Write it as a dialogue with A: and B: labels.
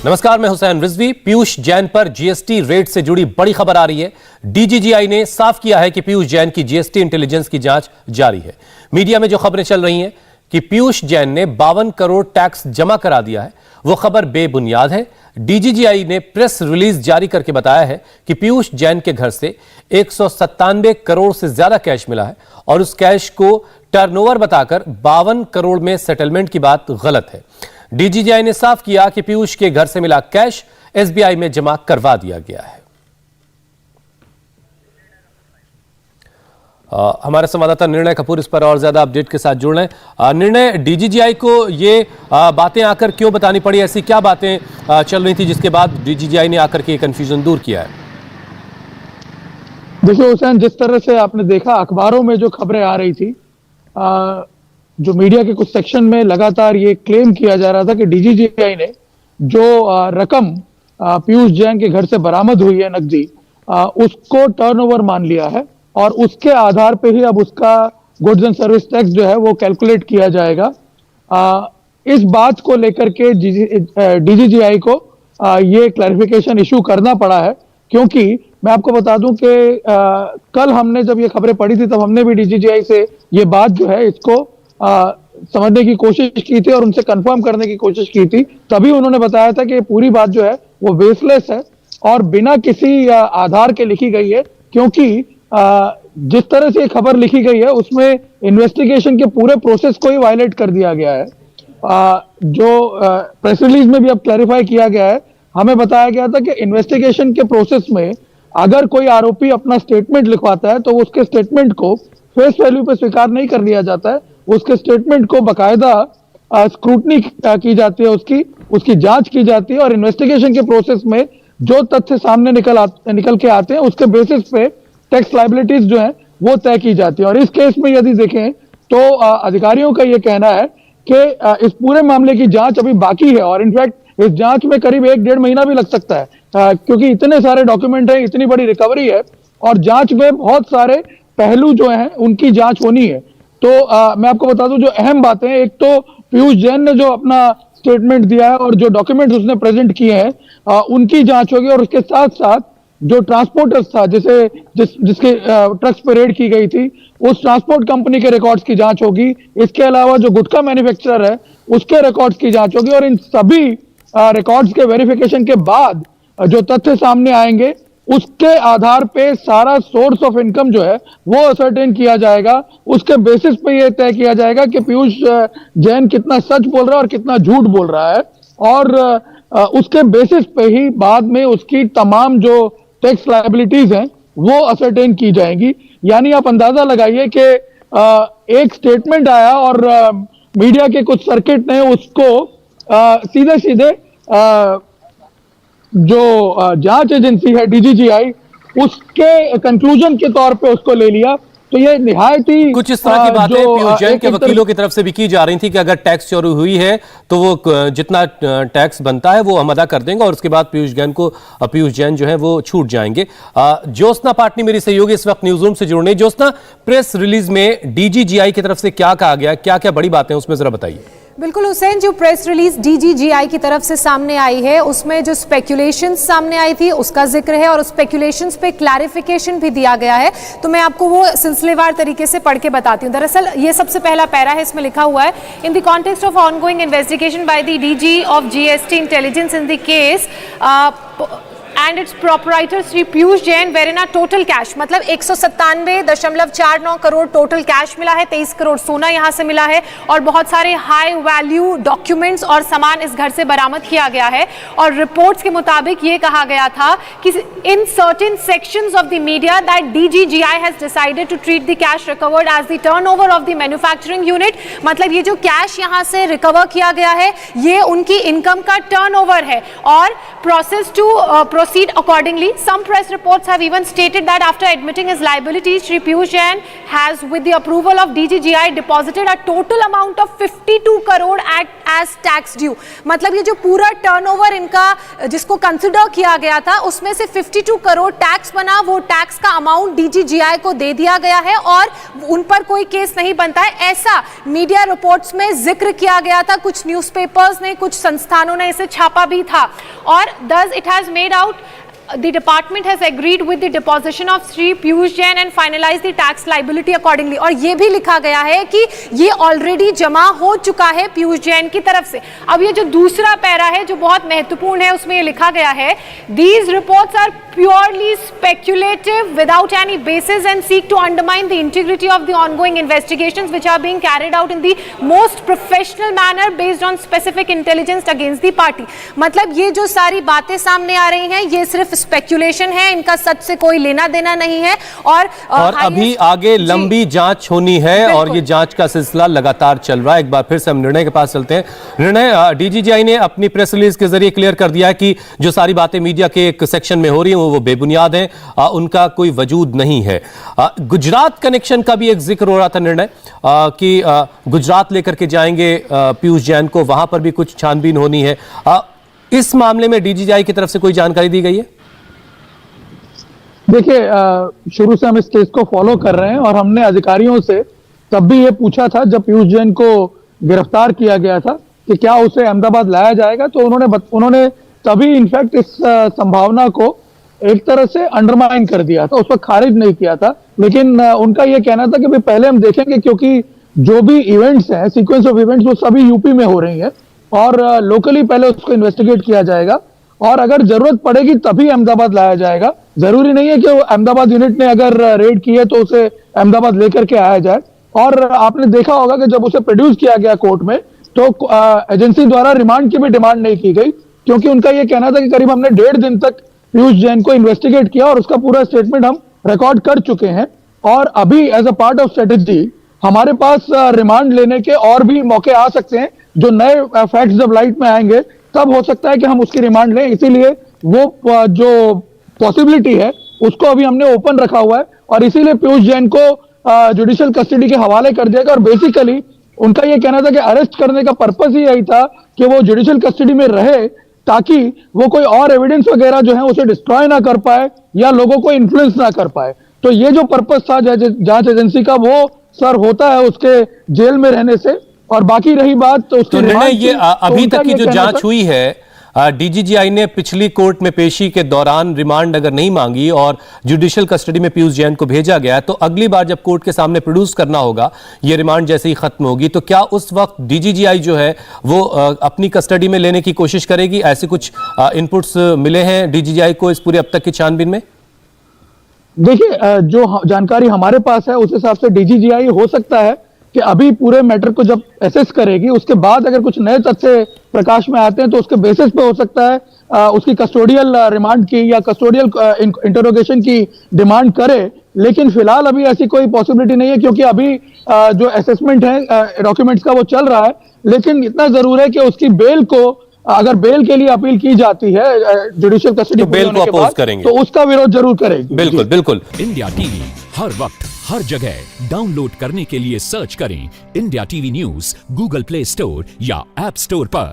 A: नमस्कार, मैं हुसैन रिजवी। पीयूष जैन पर जीएसटी रेट से जुड़ी बड़ी खबर आ रही है। डीजीजीआई ने साफ किया है कि पीयूष जैन की जीएसटी इंटेलिजेंस की जांच जारी है। मीडिया में जो खबरें चल रही हैं कि पीयूष जैन ने 52 करोड़ टैक्स जमा करा दिया है, वो खबर बेबुनियाद है। डीजीजीआई ने प्रेस रिलीज जारी करके बताया है कि पीयूष जैन के घर से 197 करोड़ से ज्यादा कैश मिला है और उस कैश को टर्नओवर बताकर 52 करोड़ में सेटलमेंट की बात गलत है। डीजीजीआई ने साफ किया कि पीयूष के घर से मिला कैश एसबीआई में जमा करवा दिया गया है। हमारे संवाददाता निर्णय कपूर इस पर और ज्यादा अपडेट के साथ जुड़ रहे हैं। निर्णय, डीजीजीआई को ये बातें आकर क्यों बतानी पड़ी? ऐसी क्या बातें चल रही थी जिसके बाद डीजीजीआई ने आकर के कंफ्यूजन दूर किया है?
B: देखिए हुसैन, जिस तरह से आपने देखा अखबारों में जो खबरें आ रही थी, जो मीडिया के कुछ सेक्शन में लगातार ये क्लेम किया जा रहा था कि डीजीजीआई ने जो रकम पीयूष जैन के घर से बरामद हुई है नकदी, उसको टर्नओवर मान लिया है और उसके आधार पे ही अब उसका गुड्स एंड सर्विस टैक्स जो है वो कैलकुलेट किया जाएगा। इस बात को लेकर के डीजीजीआई को ये क्लैरिफिकेशन इशू करना पड़ा है, क्योंकि मैं आपको बता दूं कि कल हमने जब ये खबरें पढ़ी थी तब हमने भी डीजीजीआई से ये बात जो है इसको समझने की कोशिश की थी और उनसे कंफर्म करने की कोशिश की थी। तभी उन्होंने बताया था कि पूरी बात जो है वो बेसलेस है और बिना किसी आधार के लिखी गई है, क्योंकि जिस तरह से खबर लिखी गई है उसमें इन्वेस्टिगेशन के पूरे प्रोसेस को ही वायलेट कर दिया गया है। जो प्रेस रिलीज में भी अब क्लैरिफाई किया गया है, हमें बताया गया था कि इन्वेस्टिगेशन के प्रोसेस में अगर कोई आरोपी अपना स्टेटमेंट लिखवाता है तो उसके स्टेटमेंट को फेस वैल्यू पे स्वीकार नहीं कर लिया जाता है। उसके स्टेटमेंट को बकायदा स्क्रूटनी की जाती है, उसकी जांच की जाती है और इन्वेस्टिगेशन के प्रोसेस में जो तथ्य सामने निकल के आते हैं उसके बेसिस पे टैक्स लायबिलिटीज जो है वो तय की जाती है। और इस केस में यदि देखें तो अधिकारियों का ये कहना है कि इस पूरे मामले की जांच अभी बाकी है और इनफैक्ट इस जांच में करीब 1-1.5 महीना भी लग सकता है, क्योंकि इतने सारे डॉक्यूमेंट हैं, इतनी बड़ी रिकवरी है और जांच में बहुत सारे पहलू जो हैं उनकी जांच होनी है। तो मैं आपको बता दूं जो अहम बातें हैं, एक तो पीयूष जैन ने जो अपना स्टेटमेंट दिया है और जो डॉक्यूमेंट्स उसने प्रेजेंट किए हैं उनकी जांच होगी और उसके साथ साथ जो ट्रांसपोर्टर्स था जिसके ट्रक्स पे रेड की गई थी उस ट्रांसपोर्ट कंपनी के रिकॉर्ड्स की जांच होगी। इसके अलावा जो गुटखा मैन्युफैक्चरर है उसके रिकॉर्ड्स की जांच होगी और इन सभी रिकॉर्ड्स के वेरिफिकेशन के बाद जो तथ्य सामने आएंगे उसके आधार पे सारा सोर्स ऑफ इनकम जो है वो असर्टेन किया जाएगा। उसके बेसिस पे ये तय किया जाएगा कि पीयूष जैन कितना सच बोल रहा है और कितना झूठ बोल रहा है और उसके बेसिस पे ही बाद में उसकी तमाम जो टैक्स लायबिलिटीज हैं वो असर्टेन की जाएंगी। यानी आप अंदाजा लगाइए कि एक स्टेटमेंट आया और मीडिया के कुछ सर्किट ने उसको सीधे सीधे जो जांच एजेंसी है डीजीजीआई उसके कंक्लूजन के तौर पे उसको ले लिया। तो ये निहायत ही
A: कुछ इस तरह की बातें पीयूष जैन के वकीलों की तरफ से भी की जा रही थी कि अगर टैक्स चोरी हुई है तो वो जितना टैक्स बनता है वो हम अदा कर देंगे और उसके बाद पीयूष जैन जो है वो छूट जाएंगे। ज्योत्सना पाटनी मेरी सहयोगी इस वक्त न्यूज रूम से जुड़ रही। ज्योत्सना, प्रेस रिलीज में डीजीजीआई की तरफ से क्या कहा गया, क्या क्या बड़ी बातें उसमें जरा बताइए।
C: बिल्कुल हुसैन, जो प्रेस रिलीज डीजीजीआई की तरफ से सामने आई है उसमें जो स्पेक्यूलेशंस सामने आई थी उसका जिक्र है और उस स्पेक्यूलेशंस पे क्लैरिफिकेशन भी दिया गया है। तो मैं आपको वो सिलसिलेवार तरीके से पढ़ के बताती हूँ। दरअसल ये सबसे पहला पैरा है, इसमें लिखा हुआ है in the context of ongoing investigation by the DG of GST intelligence in the case and its proprietor Shri Piyush Jain wherein a total cash मतलब 197.49 करोड़ टोटल कैश मिला है, 23 करोड़ सोना यहां से मिला है और बहुत सारे हाई वैल्यू डॉक्यूमेंट्स और सामान इस घर से बरामद किया गया है। और रिपोर्ट्स के मुताबिक ये कहा गया था कि in certain sections of the media that DGGI has decided to treat the cash recovered as the turnover of the manufacturing unit. मतलब ये जो कैश यहां से रिकवर किया गया है ये उनकी इनकम का टर्नओवर है और process proceed accordingly. Some press reports have even stated that after admitting his liabilities, Shri Piyush Jain has, with the approval of DGGI, deposited a total amount of 52 crore as tax due. मतलब ये जो पूरा turnover इनका जिसको consider किया गया था उसमें से 52 करोड़ टैक्स बना, वो टैक्स का अमाउंट DGGI को दे दिया गया है और उन पर कोई केस नहीं बनता है, ऐसा मीडिया रिपोर्ट्स में जिक्र किया गया था। कुछ न्यूज़पेपर्स ने, कुछ संस्थानों ने इसे छापा भी था और thus it has made out the department has agreed with the deposition of Shri Piyush Jain and finalized the tax liability accordingly। और ये भी लिखा गया है कि ये ऑलरेडी जमा हो चुका है पीयूष जैन की तरफ से। अब ये जो दूसरा पैरा है जो बहुत महत्वपूर्ण है, उसमें ये लिखा गया है, these reports are purely speculative without any basis and seek to undermine the integrity of the ongoing investigations which are being carried out in the most professional manner based on specific intelligence against the party। मतलब ये जो सारी बातें सामने आ रही हैं ये सिर्फ स्पेक्यूलेशन है, इनका सच से कोई लेना देना नहीं है। और
A: अभी आगे लंबी जांच होनी है और ये जांच का सिलसिला लगातार चल रहा है। एक बार फिर से हम निर्णय के पास चलते हैं। निर्णय, डीजीजीआई ने अपनी प्रेस रिलीज के जरिए क्लियर कर दिया है कि जो सारी बातें मीडिया के एक सेक्शन में हो रही हैं वो बेबुनियाद हैं, उनका कोई वजूद नहीं है। गुजरात कनेक्शन का भी एक जिक्र हो रहा था निर्णय कि गुजरात लेकर के जाएंगे पीयूष जैन को, वहां पर भी कुछ छानबीन होनी है। इस मामले में डीजीजीआई की तरफ से कोई जानकारी दी गई है?
B: देखिए, शुरू से हम इस केस को फॉलो कर रहे हैं और हमने अधिकारियों से तब भी ये पूछा था जब पीयूष जैन को गिरफ्तार किया गया था कि क्या उसे अहमदाबाद लाया जाएगा, तो उन्होंने तभी इनफैक्ट इस संभावना को एक तरह से अंडरमाइन कर दिया था, उस पर खारिज नहीं किया था। लेकिन उनका यह कहना था कि भाई पहले हम देखेंगे, क्योंकि जो भी इवेंट्स हैं, सीक्वेंस ऑफ इवेंट्स, वो सभी यूपी में हो रही हैं और लोकली पहले उसको इन्वेस्टिगेट किया जाएगा और अगर जरूरत पड़ेगी तभी अहमदाबाद लाया जाएगा। जरूरी नहीं है कि अहमदाबाद यूनिट ने अगर रेड की है तो उसे अहमदाबाद लेकर के आया जाए। और आपने देखा होगा कि जब उसे प्रोड्यूस किया गया कोर्ट में तो एजेंसी द्वारा रिमांड की भी डिमांड नहीं की गई, क्योंकि उनका यह कहना था कि करीब हमने 1.5 दिन तक पीयूष जैन को इन्वेस्टिगेट किया और उसका पूरा स्टेटमेंट हम रिकॉर्ड कर चुके हैं और अभी as a part of strategy हमारे पास रिमांड लेने के और भी मौके आ सकते हैं। जो नए फैक्ट्स जब लाइट में आएंगे तब हो सकता है कि हम उसकी रिमांड लें, इसीलिए वो जो पॉसिबिलिटी है उसको अभी हमने ओपन रखा हुआ है और इसीलिए पीयूष जैन को जुडिशियल कस्टडी के हवाले कर दिया गया। और बेसिकली उनका यह कहना था कि अरेस्ट करने का पर्पस ही यही था कि वो जुडिशियल कस्टडी में रहे ताकि वो कोई और एविडेंस वगैरह जो है उसे डिस्ट्रॉय ना कर पाए या लोगों को इन्फ्लुएंस ना कर पाए। तो ये जो पर्पस था जांच एजेंसी का वो सर होता है उसके जेल में रहने से। और बाकी रही बात तो उसके
A: ये अभी तक की जो जांच हुई है, डीजीजीआई ने पिछली कोर्ट में पेशी के दौरान रिमांड अगर नहीं मांगी और जुडिशियल कस्टडी में पीयूष जैन को भेजा गया, तो अगली बार जब कोर्ट के सामने प्रोड्यूस करना होगा, ये रिमांड जैसे ही खत्म होगी, तो क्या उस वक्त डीजीजीआई जो है वो अपनी कस्टडी में लेने की कोशिश करेगी? ऐसे कुछ इनपुट्स मिले हैं डीजीजीआई को इस पूरे अब तक की छानबीन में?
B: देखिए, जो जानकारी हमारे पास है उस हिसाब से डीजीजीआई हो सकता है कि अभी पूरे मैटर को जब एसेस करेगी उसके बाद अगर कुछ नए तथ्य प्रकाश में आते हैं तो उसके बेसिस पे हो सकता है उसकी कस्टोडियल रिमांड की या कस्टोडियल इंटरोगेशन की डिमांड करे। लेकिन फिलहाल अभी ऐसी कोई पॉसिबिलिटी नहीं है, क्योंकि अभी जो असेसमेंट है डॉक्यूमेंट्स का वो चल रहा है। लेकिन इतना जरूर है कि उसकी बेल को, अगर बेल के लिए अपील की जाती है जुडिशियल कस्टडी,
A: तो बेल को अपोज करेंगे,
B: तो उसका विरोध जरूर करेंगे।
A: बिल्कुल बिल्कुल।
D: इंडिया टीवी हर वक्त हर जगह डाउनलोड करने के लिए सर्च करें India TV news Google play store या ऐप स्टोर पर।